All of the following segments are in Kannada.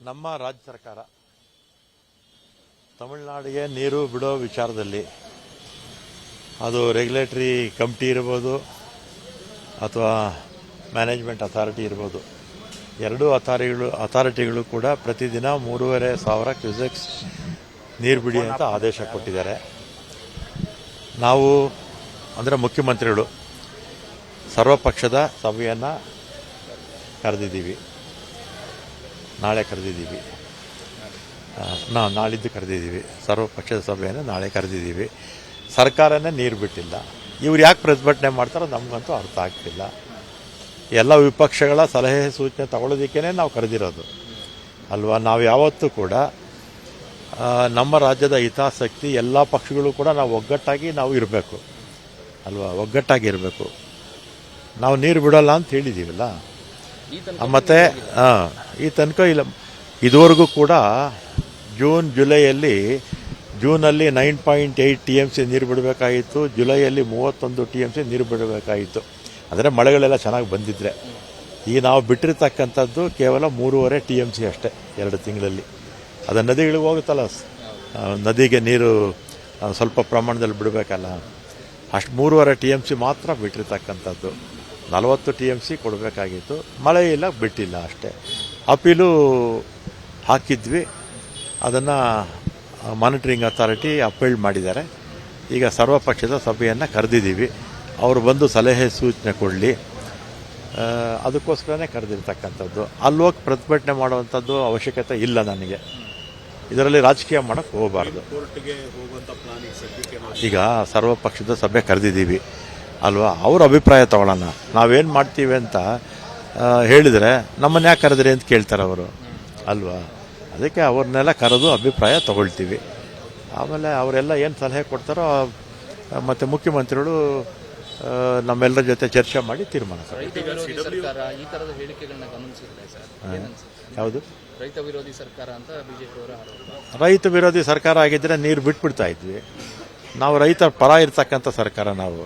ನಮ್ಮ ರಾಜ್ಯ ಸರ್ಕಾರ ತಮಿಳುನಾಡಿಗೆ ನೀರು ಬಿಡೋ ವಿಚಾರದಲ್ಲಿ ಅದು ರೆಗ್ಯುಲೇಟರಿ ಕಮಿಟಿ ಇರ್ಬೋದು ಅಥವಾ ಮ್ಯಾನೇಜ್ಮೆಂಟ್ ಅಥಾರಿಟಿ ಇರ್ಬೋದು, ಎರಡೂ ಅಥಾರಿಟಿಗಳು ಕೂಡ ಪ್ರತಿದಿನ 3,500 ಕ್ಯೂಸೆಕ್ಸ್ ನೀರು ಬಿಡಿ ಅಂತ ಆದೇಶ ಕೊಟ್ಟಿದ್ದಾರೆ. ನಾವು ಅಂದರೆ ಮುಖ್ಯಮಂತ್ರಿಗಳು ಸರ್ವಪಕ್ಷದ ಸಭೆಯನ್ನು ಕರೆದಿದ್ದೀವಿ. ನಾಳೆ ಕರೆದಿದ್ದೀವಿ, ನಾಳಿದ್ದು ಕರೆದಿದ್ದೀವಿ. ಸರ್ವಪಕ್ಷದ ಸಭೆಯನ್ನು ನಾಳೆ ಕರೆದಿದ್ದೀವಿ. ಸರ್ಕಾರನೇ ನೀರು ಬಿಟ್ಟಿಲ್ಲ. ಇವ್ರು ಯಾಕೆ ಪ್ರತಿಭಟನೆ ಮಾಡ್ತಾರೋ ನಮಗಂತೂ ಅರ್ಥ ಆಗ್ತಿಲ್ಲ. ಎಲ್ಲ ವಿಪಕ್ಷಗಳ ಸಲಹೆ ಸೂಚನೆ ತಗೊಳ್ಳೋದಕ್ಕೇ ನಾವು ಕರೆದಿರೋದು ಅಲ್ವಾ. ನಾವು ಯಾವತ್ತೂ ಕೂಡ ನಮ್ಮ ರಾಜ್ಯದ ಹಿತಾಸಕ್ತಿ ಎಲ್ಲ ಪಕ್ಷಗಳು ಕೂಡ ನಾವು ಒಗ್ಗಟ್ಟಾಗಿ ನಾವು ಇರಬೇಕು ಅಲ್ವಾ, ಒಗ್ಗಟ್ಟಾಗಿರಬೇಕು. ನಾವು ನೀರು ಬಿಡೋಲ್ಲ ಅಂತ ಹೇಳಿದ್ದೀವಲ್ಲ. ಮತ್ತು ಈ ತನಕ ಇಲ್ಲ, ಇದುವರೆಗೂ ಕೂಡ ಜೂನಲ್ಲಿ 9.8 TMC ನೀರು ಬಿಡಬೇಕಾಗಿತ್ತು. ಜುಲೈಯಲ್ಲಿ 31 TMC ನೀರು ಬಿಡಬೇಕಾಗಿತ್ತು. ಅಂದರೆ ಮಳೆಗಳೆಲ್ಲ ಚೆನ್ನಾಗಿ ಬಂದಿದ್ರೆ. ಈಗ ನಾವು ಬಿಟ್ಟಿರ್ತಕ್ಕಂಥದ್ದು ಕೇವಲ 3.5 TMC ಅಷ್ಟೇ 2 ತಿಂಗಳಲ್ಲಿ. ಅದು ನದಿಗಳಿಗೆ ಹೋಗುತ್ತಲ್ಲ, ನದಿಗೆ ನೀರು ಸ್ವಲ್ಪ ಪ್ರಮಾಣದಲ್ಲಿ ಬಿಡಬೇಕಲ್ಲ, ಅಷ್ಟು 3.5 TMC ಮಾತ್ರ ಬಿಟ್ಟಿರ್ತಕ್ಕಂಥದ್ದು. 40 TMC ಕೊಡಬೇಕಾಗಿತ್ತು. ಮಳೆ ಇಲ್ಲ, ಬಿಟ್ಟಿಲ್ಲ ಅಷ್ಟೇ. ಅಪೀಲು ಹಾಕಿದ್ವಿ, ಅದನ್ನು ಮಾನಿಟರಿಂಗ್ ಅಥಾರಿಟಿ ಅಪೀಲ್ ಮಾಡಿದ್ದಾರೆ. ಈಗ ಸರ್ವಪಕ್ಷದ ಸಭೆಯನ್ನು ಕರೆದಿದ್ದೀವಿ. ಅವರು ಬಂದು ಸಲಹೆ ಸೂಚನೆ ಕೊಡಲಿ, ಅದಕ್ಕೋಸ್ಕರನೇ ಕರೆದಿರ್ತಕ್ಕಂಥದ್ದು. ಅಲ್ಲೋಗಿ ಪ್ರತಿಭಟನೆ ಮಾಡುವಂಥದ್ದು ಅವಶ್ಯಕತೆ ಇಲ್ಲ ನನಗೆ. ಇದರಲ್ಲಿ ರಾಜಕೀಯ ಮಾಡೋಕ್ಕೆ ಹೋಗಬಾರ್ದು. ಈಗ ಸರ್ವಪಕ್ಷದ ಸಭೆ ಕರೆದಿದ್ದೀವಿ ಅಲ್ವಾ, ಅವ್ರ ಅಭಿಪ್ರಾಯ ತಗೊಳ್ಳೋಣ. ನಾವೇನು ಮಾಡ್ತೀವಿ ಅಂತ ಹೇಳಿದರೆ ನಮ್ಮನ್ನು ಯಾಕೆ ಕರೆದ್ರಿ ಅಂತ ಕೇಳ್ತಾರೆ ಅವರು ಅಲ್ವಾ. ಅದಕ್ಕೆ ಅವ್ರನ್ನೆಲ್ಲ ಕರೆದು ಅಭಿಪ್ರಾಯ ತಗೊಳ್ತೀವಿ. ಆಮೇಲೆ ಅವರೆಲ್ಲ ಏನು ಸಲಹೆ ಕೊಡ್ತಾರೋ ಮತ್ತು ಮುಖ್ಯಮಂತ್ರಿಗಳು ನಮ್ಮೆಲ್ಲರ ಜೊತೆ ಚರ್ಚೆ ಮಾಡಿ ತೀರ್ಮಾನ. ಯಾವುದು ರೈತ ವಿರೋಧಿ ಸರ್ಕಾರ ಅಂತ ಬಿಜೆಪಿ ಅವರ ಆರೋಪ. ರೈತ ವಿರೋಧಿ ಸರ್ಕಾರ ಆಗಿದ್ದರೆ ನೀರು ಬಿಟ್ಬಿಡ್ತಾ ಇದ್ವಿ. ನಾವು ರೈತರ ಪರ ಇರ್ತಕ್ಕಂಥ ಸರ್ಕಾರ, ನಾವು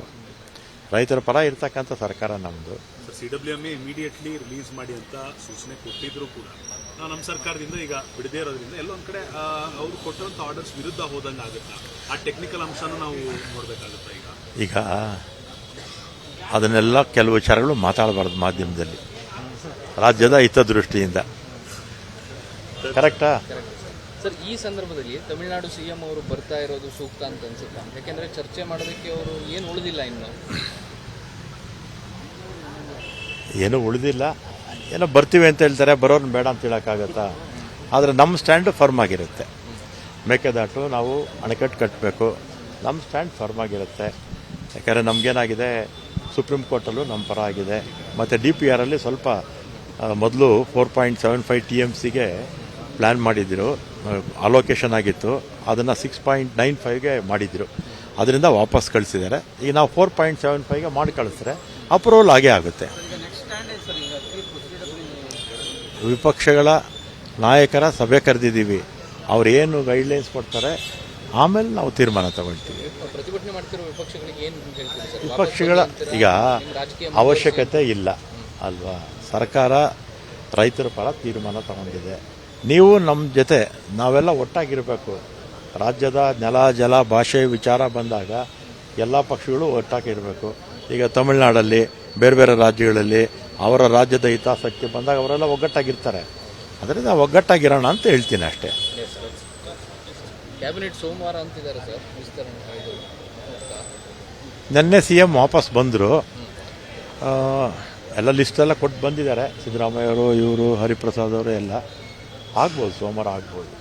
ರೈತರ ಪರ ಇರ್ತಕ್ಕಂಥ ಸರ್ಕಾರ ನಮ್ಮದು. CWMA ಇಮಿಡಿಯೇಟ್ಲಿ ರಿಲೀಸ್ ಮಾಡಿ ಅಂತ ಸೂಚನೆ ಕೊಟ್ಟಿದ್ರು ಕೂಡ ನಮ್ಮ ಸರ್ಕಾರದಿಂದ ಈಗ ಬಿಡದೇ ಇರೋದ್ರಿಂದ ಎಲ್ಲೊಂದ್ ಕಡೆ ಅವ್ರು ಕೊಟ್ಟಂತ ಆರ್ಡರ್ಸ್ ವಿರುದ್ಧ ಹೋದಂಗೆ ಆಗುತ್ತಾ? ಆ ಟೆಕ್ನಿಕಲ್ ಅಂಶನೂ ನಾವು ನೋಡ್ಬೇಕಾಗುತ್ತಾ? ಈಗ ಅದನ್ನೆಲ್ಲ ಕೆಲವು ವಿಚಾರಗಳು ಮಾತಾಡಬಾರ್ದು ಮಾಧ್ಯಮದಲ್ಲಿ, ರಾಜ್ಯದ ಹಿತದೃಷ್ಟಿಯಿಂದ. ಕರೆಕ್ಟಾ ಸರ್? ಈ ಸಂದರ್ಭದಲ್ಲಿ ತಮಿಳುನಾಡು CM ಅವರು ಬರ್ತಾ ಇರೋದು ಸೂಕ್ತ ಅಂತ ಅನ್ಸುತ್ತಾ? ಯಾಕೆಂದ್ರೆ ಚರ್ಚೆ ಮಾಡೋದಕ್ಕೆ ಅವರು ಏನು ಉಳಿದಿಲ್ಲ, ಏನೂ ಉಳಿದಿಲ್ಲ. ಏನೋ ಬರ್ತೀವಿ ಅಂತ ಹೇಳ್ತಾರೆ, ಬರೋರ್ನ ಬೇಡ ಅಂತ ಹೇಳೋಕ್ಕಾಗತ್ತಾ? ಆದರೆ ನಮ್ಮ ಸ್ಟ್ಯಾಂಡು ಫರ್ಮ್ ಆಗಿರುತ್ತೆ. ಮೇಕೆದಾಟು ನಾವು ಅಣೆಕಟ್ಟು ಕಟ್ಟಬೇಕು, ನಮ್ಮ ಸ್ಟ್ಯಾಂಡ್ ಫರ್ಮ್ ಆಗಿರುತ್ತೆ. ಯಾಕಂದರೆ ನಮಗೇನಾಗಿದೆ, ಸುಪ್ರೀಂ ಕೋರ್ಟಲ್ಲೂ ನಮ್ಮ ಪರ ಆಗಿದೆ. ಮತ್ತು DPR ಅಲ್ಲಿ ಸ್ವಲ್ಪ ಮೊದಲು 4.75 TMCಗೆ ಪ್ಲ್ಯಾನ್ ಮಾಡಿದ್ರು, ಅಲೋಕೇಶನ್ ಆಗಿತ್ತು. ಅದನ್ನು 6.95ಗೆ ಮಾಡಿದ್ರು. ಅದರಿಂದ ವಾಪಸ್ ಕಳಿಸಿದ್ದಾರೆ. ಈಗ ನಾವು 4.75ಗೆ ಮಾಡಿ ಕಳಿಸಿದ್ರೆ ಅಪ್ರೂವಲ್ ಆಗೇ ಆಗುತ್ತೆ. ವಿಪಕ್ಷಗಳ ನಾಯಕರ ಸಭೆ ಕರೆದಿದ್ದೀವಿ. ಅವ್ರು ಏನು ಗೈಡ್ಲೈನ್ಸ್ ಕೊಡ್ತಾರೆ, ಆಮೇಲೆ ನಾವು ತೀರ್ಮಾನ ತಗೊಳ್ತೀವಿ. ವಿಪಕ್ಷಗಳ ಈಗ ಅವಶ್ಯಕತೆ ಇಲ್ಲ ಅಲ್ವಾ. ಸರ್ಕಾರ ರೈತರ ಪರ ತೀರ್ಮಾನ ತಗೊಂಡಿದೆ. ನೀವು ನಮ್ಮ ಜೊತೆ ನಾವೆಲ್ಲ ಒಟ್ಟಾಗಿರಬೇಕು. ರಾಜ್ಯದ ನೆಲ, ಜಲ, ಭಾಷೆ ವಿಚಾರ ಬಂದಾಗ ಎಲ್ಲ ಪಕ್ಷಗಳು ಒಟ್ಟಾಗಿರಬೇಕು. ಈಗ ತಮಿಳುನಾಡಲ್ಲಿ, ಬೇರೆ ಬೇರೆ ರಾಜ್ಯಗಳಲ್ಲಿ ಅವರ ರಾಜ್ಯದ ಹಿತಾಸಕ್ತಿ ಬಂದಾಗ ಅವರೆಲ್ಲ ಒಗ್ಗಟ್ಟಾಗಿರ್ತಾರೆ. ಅದರಿಂದ ಒಗ್ಗಟ್ಟಾಗಿರೋಣ ಅಂತ ಹೇಳ್ತೀನಿ ಅಷ್ಟೇ. ಕ್ಯಾಬಿನೆಟ್ ಸೋಮವಾರ ಅಂತಿದ್ದಾರೆ ಸರ್, ನಿನ್ನೆ CM ವಾಪಸ್ ಬಂದರು. ಎಲ್ಲ ಲಿಸ್ಟೆಲ್ಲ ಕೊಟ್ಟು ಬಂದಿದ್ದಾರೆ. ಸಿದ್ದರಾಮಯ್ಯ ಅವರು, ಇವರು, ಹರಿಪ್ರಸಾದ್ ಅವರು ಎಲ್ಲ ಆಗ್ಬೋದು, ಸೋಮವಾರ ಆಗ್ಬೋದು.